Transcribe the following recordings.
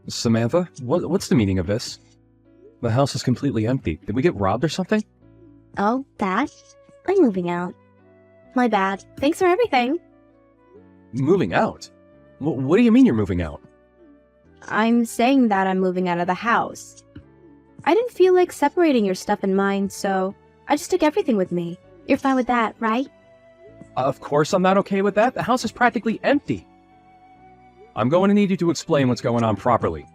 Samantha, what's the meaning of this? The house is completely empty. Did we get robbed or something? Oh, that? I'm moving out. My bad. Thanks for everything. Moving out? What do you mean you're moving out? I'm saying that I'm moving out of the house. I didn't feel like separating your stuff and mine, so I just took everything with me. You're fine with that, right? Of course I'm not okay with that. The house is practically empty. I'm going to need you to explain what's going on properly.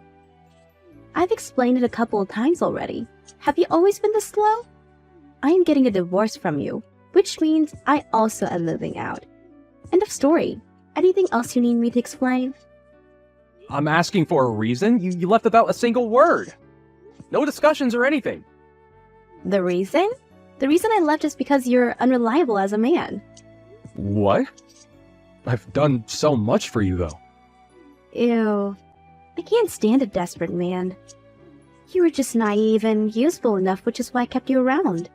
I've explained it a couple of times already. Have you always been this slow? I am getting a divorce from you, which means I also am moving out. End of story. Anything else you need me to explain? I'm asking for a reason. You left without a single word. No discussions or anything. The reason? The reason I left is because you're unreliable as a man. What? I've done so much for you, though. Ew. I can't stand a desperate man. You were just naive and useful enough, which is why I kept you around.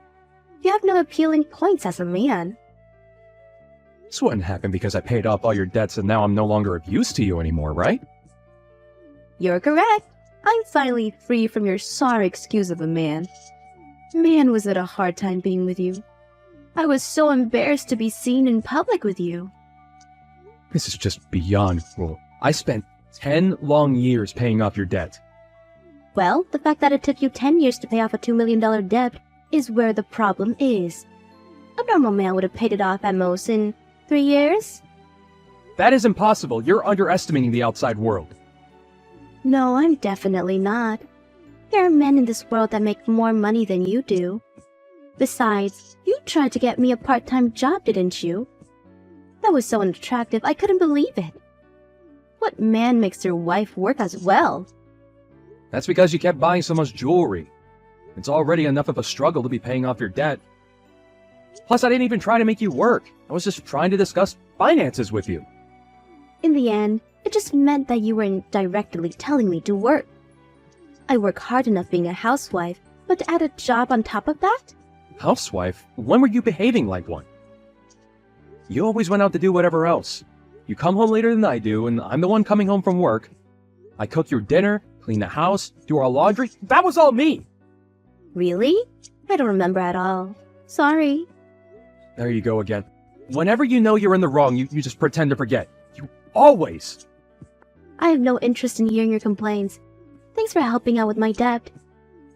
You have no appealing points as a man. This wouldn't happen because I paid off all your debts and now I'm no longer of use to you anymore, right? You're correct. I'm finally free from your sorry excuse of a man. Man, was it a hard time being with you. I was so embarrassed to be seen in public with you. This is just beyond cruel. I spent 10 long years paying off your debt. Well, the fact that it took you 10 years to pay off a $2 million debt is where the problem is. A normal man would have paid it off at most in 3 years. That is impossible. You're underestimating the outside world. No, I'm definitely not. There are men in this world that make more money than you do. Besides, you tried to get me a part-time job, didn't you? That was so unattractive, I couldn't believe it. What man makes their wife work as well? That's because you kept buying so much jewelry. It's already enough of a struggle to be paying off your debt. Plus, I didn't even try to make you work. I was just trying to discuss finances with you. In the end, it just meant that you were indirectly telling me to work. I work hard enough being a housewife, but to add a job on top of that? Housewife? When were you behaving like one? You always went out to do whatever else. You come home later than I do, and I'm the one coming home from work. I cook your dinner, clean the house, do our laundry. That was all me! Really? I don't remember at all. Sorry. There you go again. Whenever you know you're in the wrong, you just pretend to forget. You always! I have no interest in hearing your complaints. Thanks for helping out with my debt.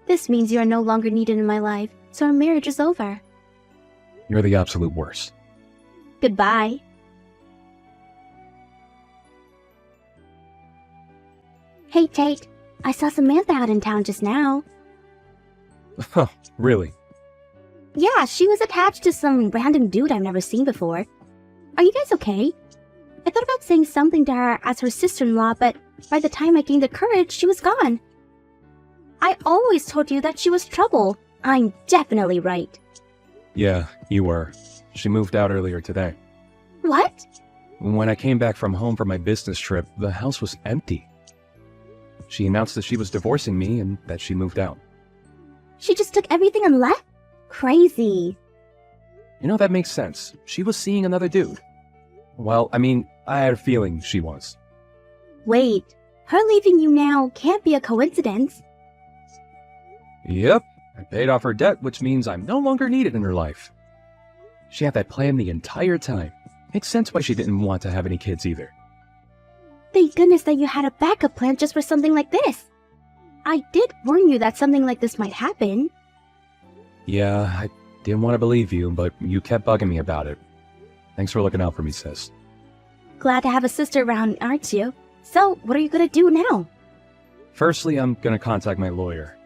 This means you are no longer needed in my life, so our marriage is over. You're the absolute worst. Goodbye. Hey, Tate. I saw Samantha out in town just now. Huh, really? Yeah, she was attached to some random dude I've never seen before. Are you guys okay? I thought about saying something to her as her sister-in-law, but by the time I gained the courage, she was gone. I always told you that she was trouble. I'm definitely right. Yeah, you were. She moved out earlier today. What? When I came back from home for my business trip, the house was empty. She announced that she was divorcing me and that she moved out. She just took everything and left? Crazy. You know, that makes sense. She was seeing another dude. Well, I mean, I had a feeling she was. Wait, her leaving you now can't be a coincidence. Yep, I paid off her debt, which means I'm no longer needed in her life. She had that plan the entire time. Makes sense why she didn't want to have any kids either. Thank goodness that you had a backup plan just for something like this. I did warn you that something like this might happen. Yeah, I didn't want to believe you, but you kept bugging me about it. Thanks for looking out for me, sis. Glad to have a sister around, aren't you? So, what are you gonna do now? Firstly, I'm gonna contact my lawyer.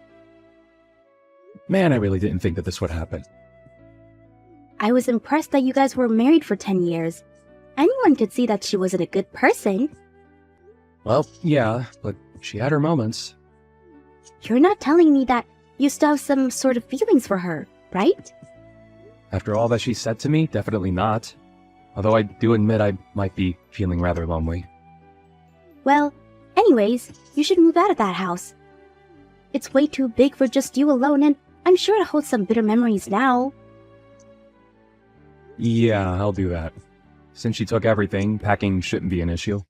Man, I really didn't think that this would happen. I was impressed that you guys were married for 10 years. Anyone could see that she wasn't a good person. Well, yeah, but she had her moments. You're not telling me that you still have some sort of feelings for her, right? After all that she said to me, definitely not. Although I do admit I might be feeling rather lonely. Well, anyways, you should move out of that house. It's way too big for just you alone, and I'm sure it holds some bitter memories now. Yeah, I'll do that. Since she took everything, packing shouldn't be an issue.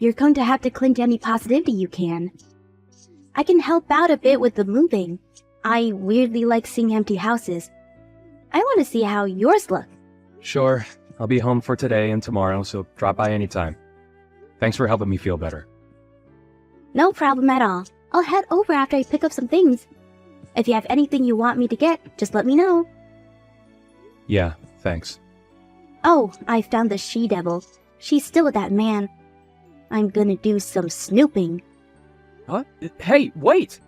you're going to have to cling to any positivity you can. I can help out a bit with the moving. I weirdly like seeing empty houses. I want to see how yours look. Sure, I'll be home for today and tomorrow, so drop by anytime. Thanks for helping me feel better. No problem at all. I'll head over after I pick up some things. If you have anything you want me to get, just let me know. Yeah, thanks. Oh, I found the she-devil. She's still with that man. I'm gonna do some snooping. Huh? Hey, wait!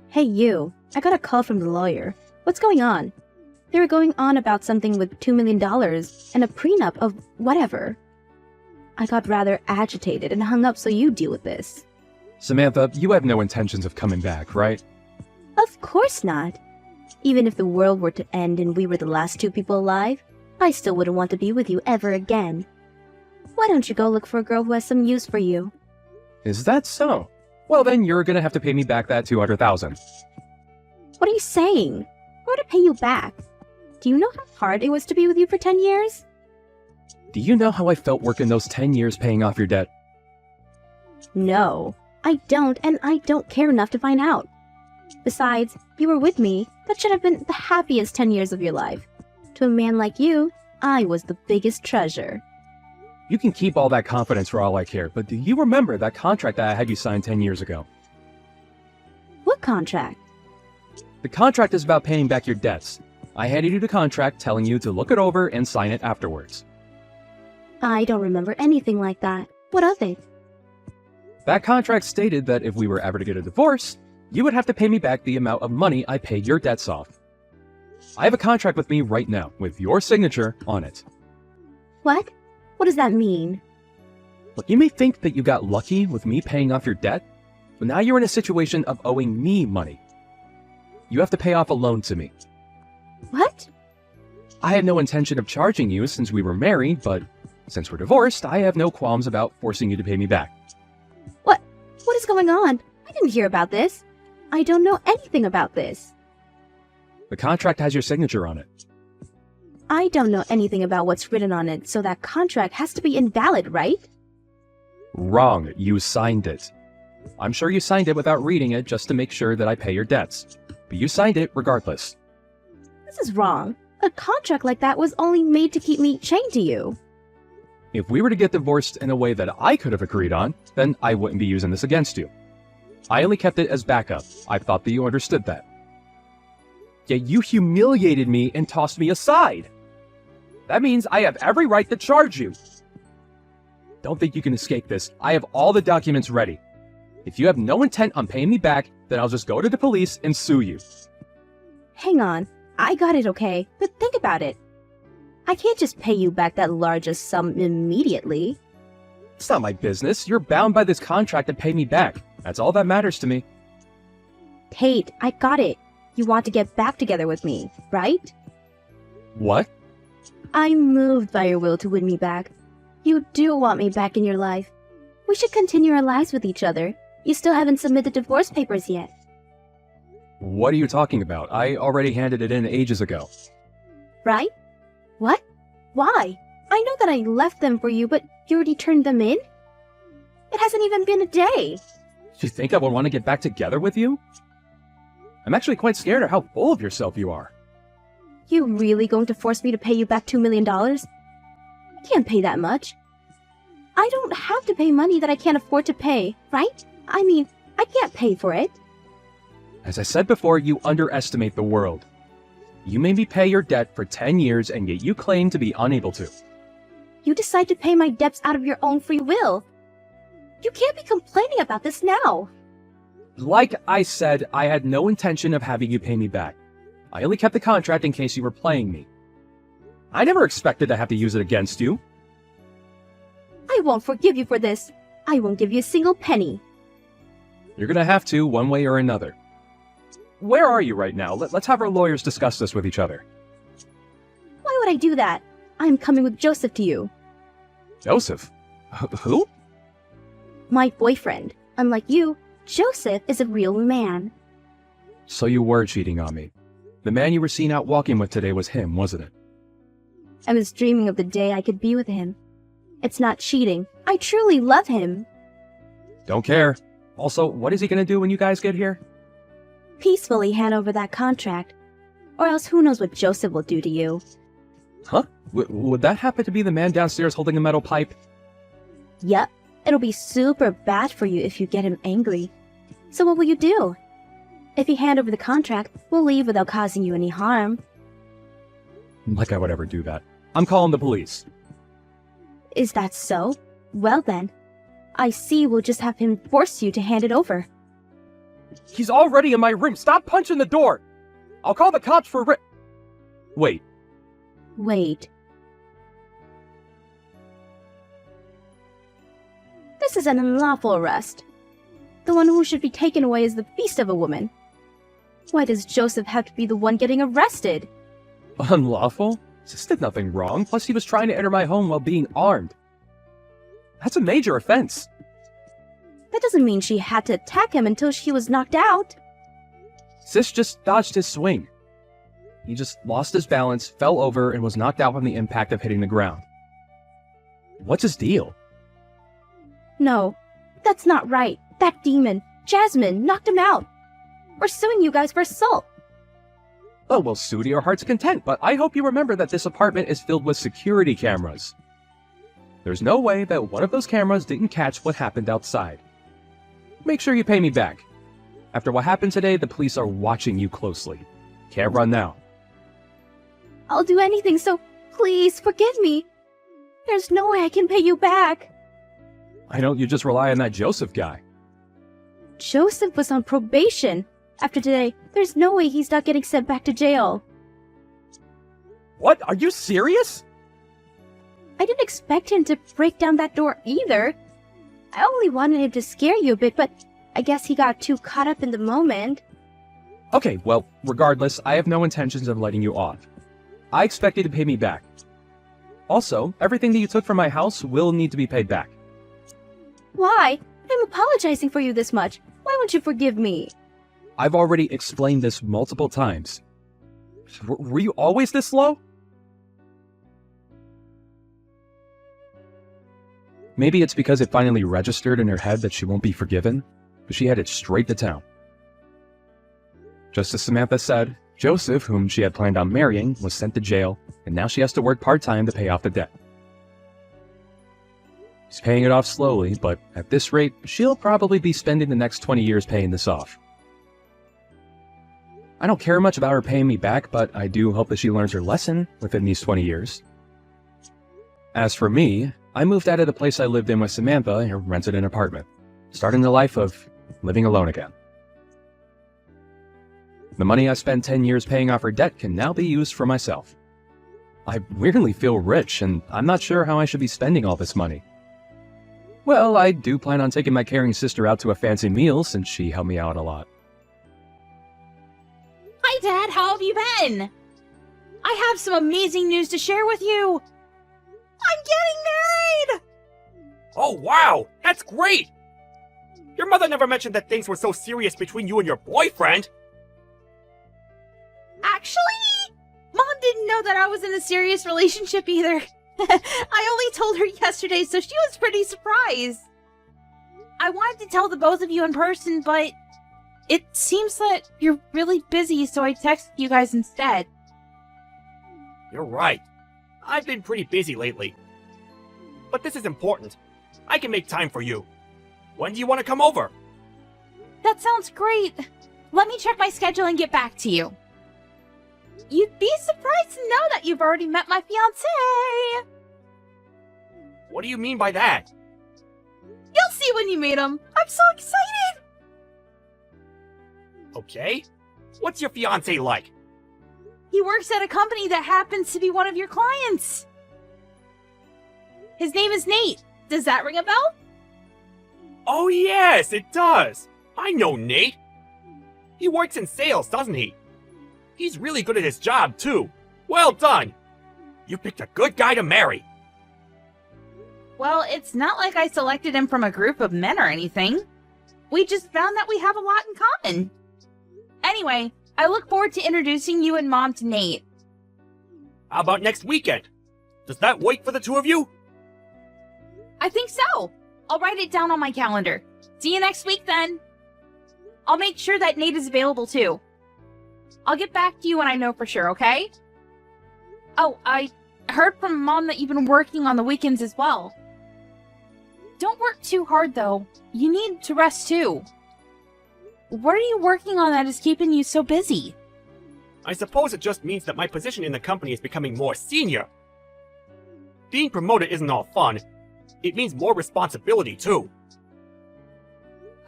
Hey you, I got a call from the lawyer. What's going on? They were going on about something with $2 million and a prenup of whatever. I got rather agitated and hung up, so you deal with this. Samantha, you have no intentions of coming back, right? Of course not. Even if the world were to end and we were the last two people alive, I still wouldn't want to be with you ever again. Why don't you go look for a girl who has some use for you? Is that so? Well, then you're gonna have to pay me back that $200,000. What are you saying? Or to pay you back? Do you know how hard it was to be with you for 10 years? Do you know how I felt working those 10 years paying off your debt? No, I don't, and I don't care enough to find out. Besides, you were with me. That should have been the happiest 10 years of your life. To a man like you, I was the biggest treasure. You can keep all that confidence for all I care, but do you remember that contract that I had you sign 10 years ago? What contract? The contract is about paying back your debts. I handed you the contract telling you to look it over and sign it afterwards. I don't remember anything like that. What of it? That contract stated that if we were ever to get a divorce, you would have to pay me back the amount of money I paid your debts off. I have a contract with me right now, with your signature on it. What? What does that mean? Look, you may think that you got lucky with me paying off your debt, but now you're in a situation of owing me money. You have to pay off a loan to me. What? I had no intention of charging you since we were married, but since we're divorced, I have no qualms about forcing you to pay me back. What is going on? I didn't hear about this. I don't know anything about this. The contract has your signature on it. I don't know anything about what's written on it, so that contract has to be invalid, right? Wrong. You signed it. I'm sure you signed it without reading it just to make sure that I pay your debts. But you signed it regardless. This is wrong. A contract like that was only made to keep me chained to you. If we were to get divorced in a way that I could have agreed on, then I wouldn't be using this against you. I only kept it as backup. I thought that you understood that. Yet you humiliated me and tossed me aside. That means I have every right to charge you. Don't think you can escape this. I have all the documents ready. If you have no intent on paying me back, then I'll just go to the police and sue you. Hang on. I got it, okay? But think about it. I can't just pay you back that largest sum immediately. It's not my business. You're bound by this contract to pay me back. That's all that matters to me. Kate, I got it. You want to get back together with me, right? What? I'm moved by your will to win me back. You do want me back in your life. We should continue our lives with each other. You still haven't submitted divorce papers yet. What are you talking about? I already handed it in ages ago. Right? What? Why? I know that I left them for you, but you already turned them in? It hasn't even been a day. Do you think I would want to get back together with you? I'm actually quite scared of how full of yourself you are. You really going to force me to pay you back $2 million? I can't pay that much. I don't have to pay money that I can't afford to pay, right? I mean, I can't pay for it. As I said before, you underestimate the world. You made me pay your debt for 10 years, and yet you claim to be unable to. You decide to pay my debts out of your own free will. You can't be complaining about this now. Like I said, I had no intention of having you pay me back. I only kept the contract in case you were playing me. I never expected to have to use it against you. I won't forgive you for this. I won't give you a single penny. You're gonna have to, one way or another. Where are you right now? Let's have our lawyers discuss this with each other. Why would I do that? I'm coming with Joseph to you. Joseph? Who? My boyfriend. Unlike you, Joseph is a real man. So you were cheating on me. The man you were seen out walking with today was him, wasn't it? I was dreaming of the day I could be with him. It's not cheating. I truly love him. Don't care. Also, what is he gonna do when you guys get here? Peacefully hand over that contract. Or else who knows what Joseph will do to you. Huh? Would that happen to be the man downstairs holding a metal pipe? Yep. It'll be super bad for you if you get him angry. So what will you do? If you hand over the contract, we'll leave without causing you any harm. Like I would ever do that. I'm calling the police. Is that so? Well then, I see we'll just have him force you to hand it over. He's already in my room. Stop punching the door. I'll call the cops for Wait. Wait. This is an unlawful arrest. The one who should be taken away is the beast of a woman. Why does Joseph have to be the one getting arrested? Unlawful? Sis did nothing wrong, plus he was trying to enter my home while being armed. That's a major offense. That doesn't mean she had to attack him until she was knocked out. Sis just dodged his swing. He just lost his balance, fell over, and was knocked out from the impact of hitting the ground. What's his deal? No, that's not right. That demon, Jasmine, knocked him out. We're suing you guys for assault. Oh, well, sue to your heart's content, but I hope you remember that this apartment is filled with security cameras. There's no way that one of those cameras didn't catch what happened outside. Make sure you pay me back. After what happened today, the police are watching you closely. Can't run now. I'll do anything, so please forgive me. There's no way I can pay you back. Why don't you just rely on that Joseph guy? Joseph was on probation. After today, there's no way he's not getting sent back to jail. What? Are you serious? I didn't expect him to break down that door either. I only wanted him to scare you a bit, but I guess he got too caught up in the moment. Okay, well, regardless, I have no intentions of letting you off. I expect you to pay me back. Also, everything that you took from my house will need to be paid back. Why? I'm apologizing for you this much. Why won't you forgive me? I've already explained this multiple times. Were you always this slow? Maybe it's because it finally registered in her head that she won't be forgiven, but she headed straight to town. Just as Samantha said, Joseph, whom she had planned on marrying, was sent to jail, and now she has to work part-time to pay off the debt. She's paying it off slowly, but at this rate, she'll probably be spending the next 20 years paying this off. I don't care much about her paying me back, but I do hope that she learns her lesson within these 20 years. As for me, I moved out of the place I lived in with Samantha and rented an apartment, starting the life of living alone again. The money I spent 10 years paying off her debt can now be used for myself. I weirdly feel rich, and I'm not sure how I should be spending all this money. Well, I do plan on taking my caring sister out to a fancy meal since she helped me out a lot. Hi, Dad. How have you been? I have some amazing news to share with you. I'm getting married! Oh, wow! That's great! Your mother never mentioned that things were so serious between you and your boyfriend. Actually, Mom didn't know that I was in a serious relationship either. I only told her yesterday, so she was pretty surprised. I wanted to tell the both of you in person, but it seems that you're really busy, so I texted you guys instead. You're right. I've been pretty busy lately. But this is important. I can make time for you. When do you want to come over? That sounds great. Let me check my schedule and get back to you. You'd be surprised to know that you've already met my fiancé. What do you mean by that? You'll see when you meet him. I'm so excited. Okay. What's your fiancé like? He works at a company that happens to be one of your clients. His name is Nate. Does that ring a bell? Oh yes, it does. I know Nate. He works in sales, doesn't he? He's really good at his job, too. Well done. You picked a good guy to marry. Well, it's not like I selected him from a group of men or anything. We just found that we have a lot in common. Anyway, I look forward to introducing you and Mom to Nate. How about next weekend? Does that work for the two of you? I think so. I'll write it down on my calendar. See you next week then. I'll make sure that Nate is available too. I'll get back to you when I know for sure, okay? Oh, I heard from Mom that you've been working on the weekends as well. Don't work too hard though. You need to rest too. What are you working on that is keeping you so busy? I suppose it just means that my position in the company is becoming more senior. Being promoted isn't all fun. It means more responsibility too.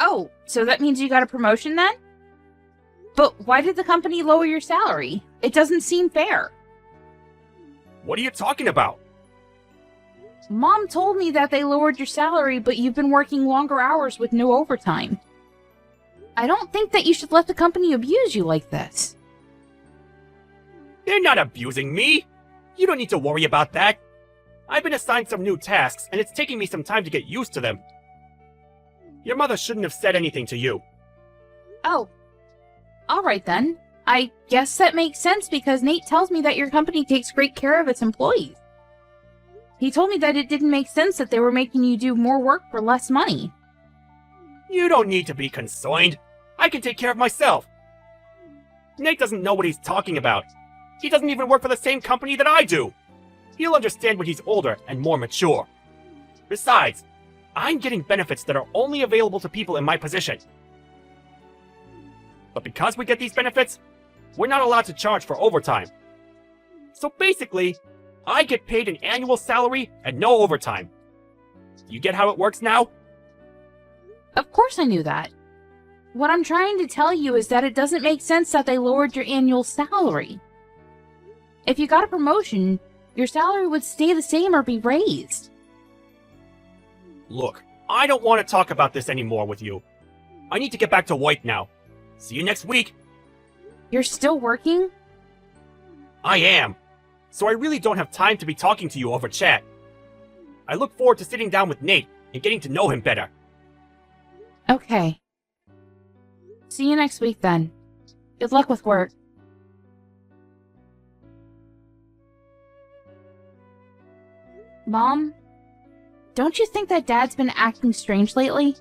Oh, so that means you got a promotion then? But why did the company lower your salary? It doesn't seem fair. What are you talking about? Mom told me that they lowered your salary, but you've been working longer hours with no overtime. I don't think that you should let the company abuse you like this. They're not abusing me. You don't need to worry about that. I've been assigned some new tasks, and it's taking me some time to get used to them. Your mother shouldn't have said anything to you. Oh. Alright then. I guess that makes sense because Nate tells me that your company takes great care of its employees. He told me that it didn't make sense that they were making you do more work for less money. You don't need to be concerned. I can take care of myself. Nate doesn't know what he's talking about. He doesn't even work for the same company that I do. He'll understand when he's older and more mature. Besides, I'm getting benefits that are only available to people in my position. But because we get these benefits, we're not allowed to charge for overtime. So basically, I get paid an annual salary and no overtime. You get how it works now? Of course I knew that. What I'm trying to tell you is that it doesn't make sense that they lowered your annual salary. If you got a promotion, your salary would stay the same or be raised. Look, I don't want to talk about this anymore with you. I need to get back to work now. See you next week. You're still working? I am. So I really don't have time to be talking to you over chat. I look forward to sitting down with Nate and getting to know him better. Okay. See you next week then. Good luck with work. Mom, don't you think that Dad's been acting strange lately?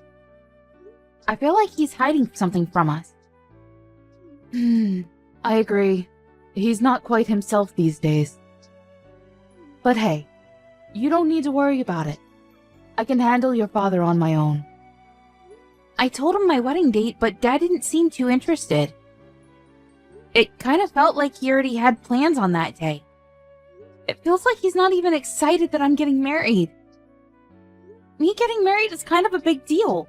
I feel like he's hiding something from us. I agree. He's not quite himself these days. But hey, you don't need to worry about it. I can handle your father on my own. I told him my wedding date, but Dad didn't seem too interested. It kind of felt like he already had plans on that day. It feels like he's not even excited that I'm getting married. Me getting married is kind of a big deal.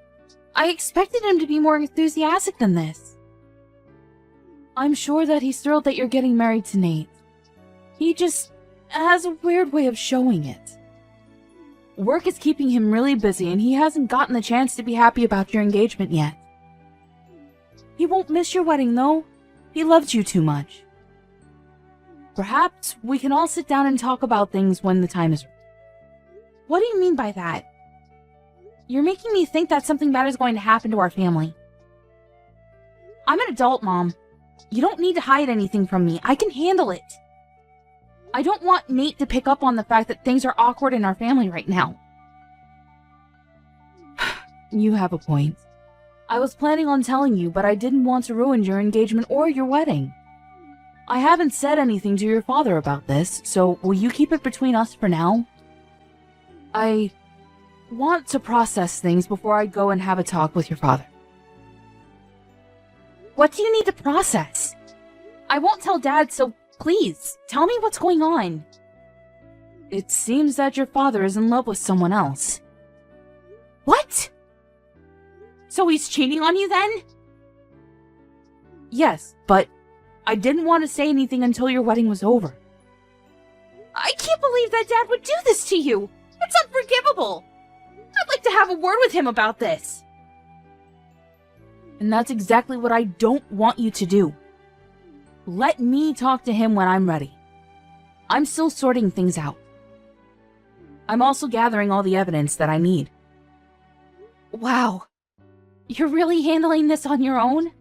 I expected him to be more enthusiastic than this. I'm sure that he's thrilled that you're getting married to Nate. He just has a weird way of showing it. Work is keeping him really busy and he hasn't gotten the chance to be happy about your engagement yet. He won't miss your wedding though. He loves you too much. Perhaps we can all sit down and talk about things when the time is right. What do you mean by that? You're making me think that something bad is going to happen to our family. I'm an adult, Mom. You don't need to hide anything from me. I can handle it. I don't want Nate to pick up on the fact that things are awkward in our family right now. You have a point. I was planning on telling you, but I didn't want to ruin your engagement or your wedding. I haven't said anything to your father about this, so will you keep it between us for now? I want to process things before I go and have a talk with your father. What do you need to process? I won't tell Dad, so please, tell me what's going on. It seems that your father is in love with someone else. What? So he's cheating on you then? Yes, but I didn't want to say anything until your wedding was over. I can't believe that Dad would do this to you. It's unforgivable. I'd like to have a word with him about this. And that's exactly what I don't want you to do. Let me talk to him when I'm ready. I'm still sorting things out. I'm also gathering all the evidence that I need. Wow. You're really handling this on your own?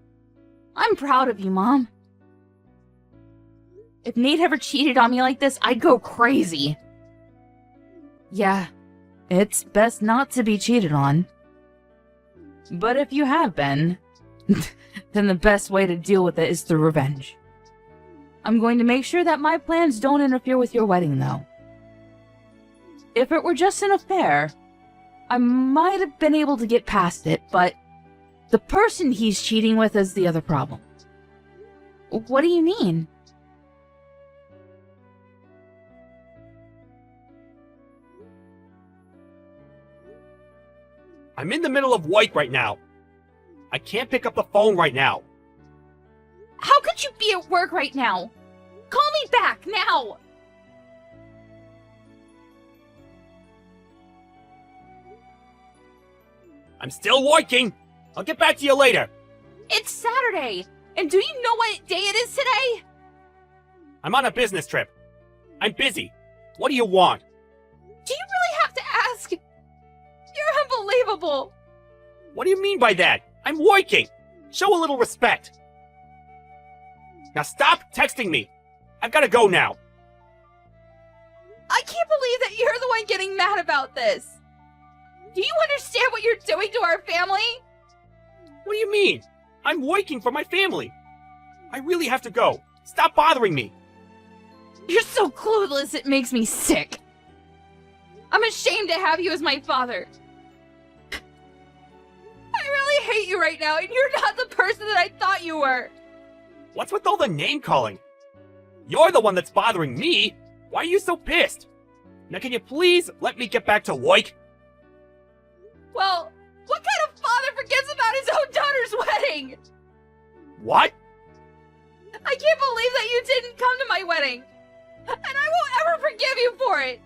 I'm proud of you, Mom. If Nate ever cheated on me like this, I'd go crazy. Yeah, it's best not to be cheated on. But if you have been, then the best way to deal with it is through revenge. I'm going to make sure that my plans don't interfere with your wedding, though. If it were just an affair, I might have been able to get past it, but the person he's cheating with is the other problem. What do you mean? I'm in the middle of work right now. I can't pick up the phone right now. How could you be at work right now? Call me back now! I'm still working. I'll get back to you later. It's Saturday, and do you know what day it is today? I'm on a business trip. I'm busy. What do you want? Do you really have to ask? You're unbelievable. What do you mean by that? I'm working. Show a little respect. Now stop texting me. I've got to go now. I can't believe that you're the one getting mad about this. Do you understand what you're doing to our family? What do you mean? I'm working for my family. I really have to go. Stop bothering me. You're so clueless it makes me sick. I'm ashamed to have you as my father. I really hate you right now, and you're not the person that I thought you were. What's with all the name calling? You're the one that's bothering me. Why are you so pissed? Now can you please let me get back to work? Well, what kind of father forgets about his own daughter's wedding? What? I can't believe that you didn't come to my wedding. And I won't ever forgive you for it.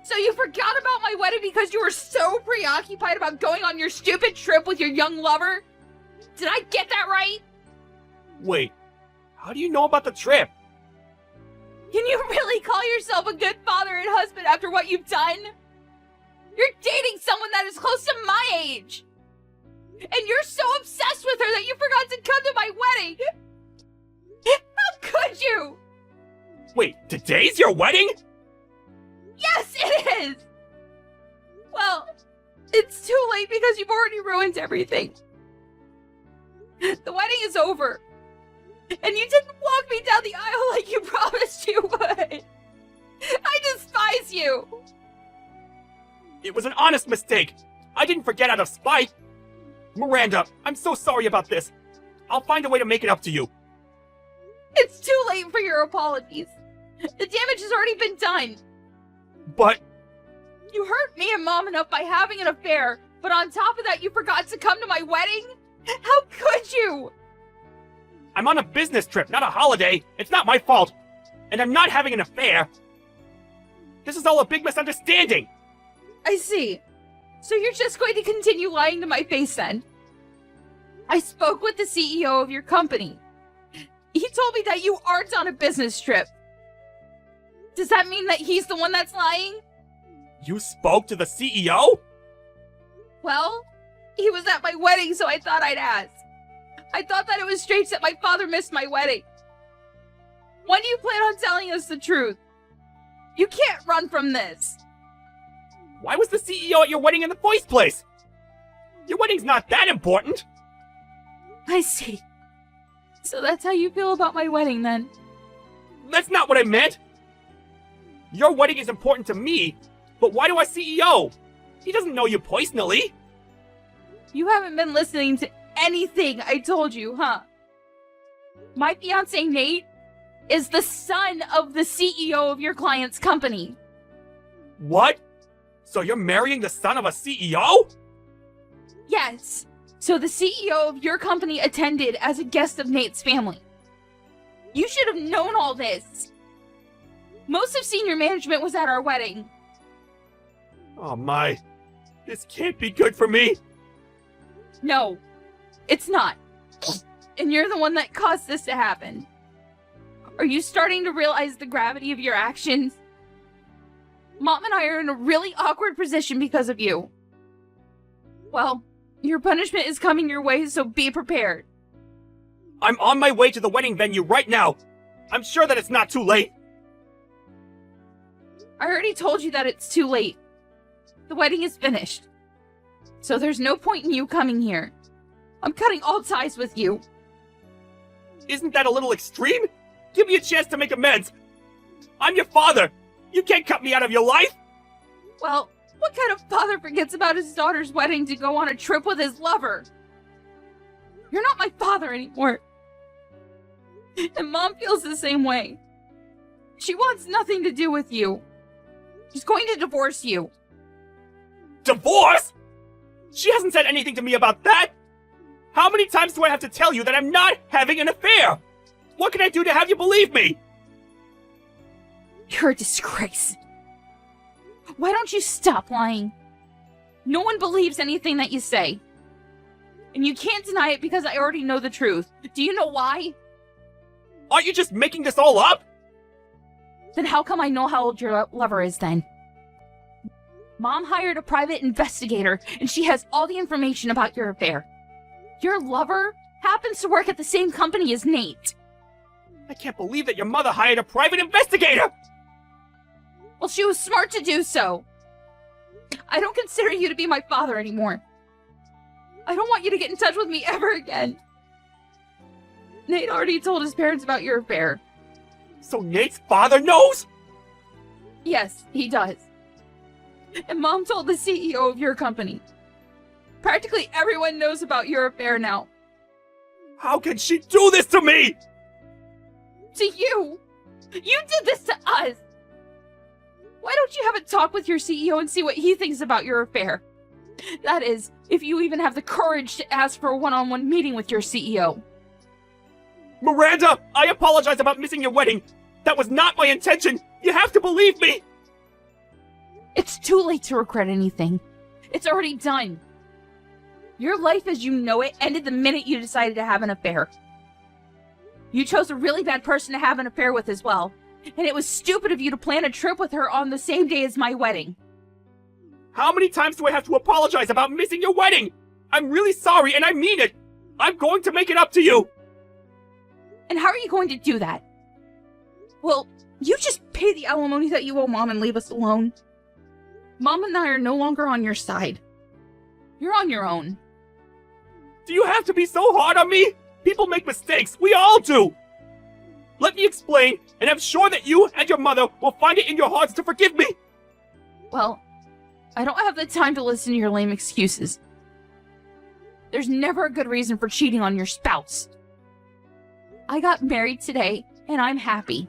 So you forgot about my wedding because you were so preoccupied about going on your stupid trip with your young lover? Did I get that right? Wait, how do you know about the trip? Can you really call yourself a good father and husband after what you've done? You're dating someone that is close to my age. And you're so obsessed with her that you forgot to come to my wedding. How could you? Wait, today's your wedding? Yes, it is! Well, it's too late because you've already ruined everything. The wedding is over. And you didn't walk me down the aisle like you promised you would. I despise you. It was an honest mistake. I didn't forget out of spite. Miranda, I'm so sorry about this. I'll find a way to make it up to you. It's too late for your apologies. The damage has already been done. But You hurt me and Mom enough by having an affair, but on top of that you forgot to come to my wedding? How could you? I'm on a business trip, not a holiday. It's not my fault. And I'm not having an affair. This is all a big misunderstanding. I see. So you're just going to continue lying to my face then? I spoke with the CEO of your company. He told me that you aren't on a business trip. Does that mean that he's the one that's lying? You spoke to the CEO? Well, he was at my wedding, so I thought I'd ask. I thought that it was strange that my father missed my wedding. When do you plan on telling us the truth? You can't run from this. Why was the CEO at your wedding in the first place? Your wedding's not that important. I see. So that's how you feel about my wedding then? That's not what I meant. Your wedding is important to me, but why to our CEO? He doesn't know you personally. You haven't been listening to anything I told you, huh? My fiance Nate is the son of the CEO of your client's company. What? So you're marrying the son of a CEO? Yes. So the CEO of your company attended as a guest of Nate's family. You should have known all this. Most of senior management was at our wedding. Oh my. This can't be good for me. No, it's not. And you're the one that caused this to happen. Are you starting to realize the gravity of your actions? Mom and I are in a really awkward position because of you. Well, your punishment is coming your way, so be prepared. I'm on my way to the wedding venue right now. I'm sure that it's not too late. I already told you that it's too late. The wedding is finished. So there's no point in you coming here. I'm cutting all ties with you. Isn't that a little extreme? Give me a chance to make amends. I'm your father. You can't cut me out of your life. Well, what kind of father forgets about his daughter's wedding to go on a trip with his lover? You're not my father anymore. And Mom feels the same way. She wants nothing to do with you. She's going to divorce you. Divorce? She hasn't said anything to me about that. How many times do I have to tell you that I'm not having an affair? What can I do to have you believe me? You're a disgrace. Why don't you stop lying? No one believes anything that you say. And you can't deny it because I already know the truth. Do you know why? Aren't you just making this all up? Then how come I know how old your lover is then? Mom hired a private investigator, and she has all the information about your affair. Your lover happens to work at the same company as Nate. I can't believe that your mother hired a private investigator! Well, she was smart to do so. I don't consider you to be my father anymore. I don't want you to get in touch with me ever again. Nate already told his parents about your affair. So Nate's father knows? Yes, he does. And Mom told the CEO of your company. Practically everyone knows about your affair now. How can she do this to me? To you! You did this to us! Why don't you have a talk with your CEO and see what he thinks about your affair? That is, if you even have the courage to ask for a one-on-one meeting with your CEO. Miranda, I apologize about missing your wedding. That was not my intention. You have to believe me. It's too late to regret anything. It's already done. Your life as you know it ended the minute you decided to have an affair. You chose a really bad person to have an affair with as well. And it was stupid of you to plan a trip with her on the same day as my wedding. How many times do I have to apologize about missing your wedding? I'm really sorry and I mean it. I'm going to make it up to you. And how are you going to do that? Well, you just pay the alimony that you owe Mom and leave us alone. Mom and I are no longer on your side. You're on your own. Do you have to be so hard on me? People make mistakes. We all do. Let me explain, and I'm sure that you and your mother will find it in your hearts to forgive me. Well, I don't have the time to listen to your lame excuses. There's never a good reason for cheating on your spouse. I got married today, and I'm happy.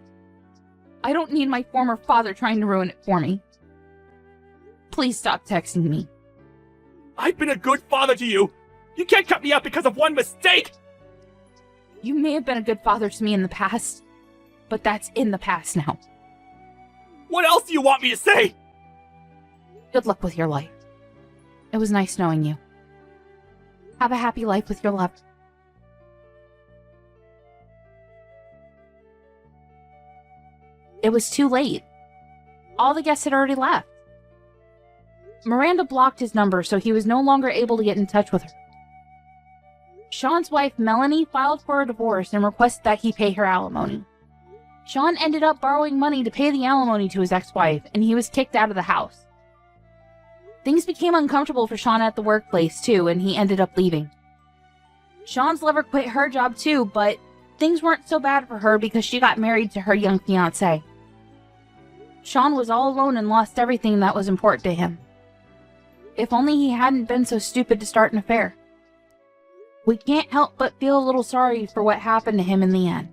I don't need my former father trying to ruin it for me. Please stop texting me. I've been a good father to you. You can't cut me out because of one mistake. You may have been a good father to me in the past, but that's in the past now. What else do you want me to say? Good luck with your life. It was nice knowing you. Have a happy life with your lover. It was too late. All the guests had already left. Miranda blocked his number, so he was no longer able to get in touch with her. Sean's wife, Melanie, filed for a divorce and requested that he pay her alimony. Sean ended up borrowing money to pay the alimony to his ex-wife, and he was kicked out of the house. Things became uncomfortable for Sean at the workplace, too, and he ended up leaving. Sean's lover quit her job, too, but things weren't so bad for her because she got married to her young fiancé. Sean was all alone and lost everything that was important to him. If only he hadn't been so stupid to start an affair. We can't help but feel a little sorry for what happened to him in the end.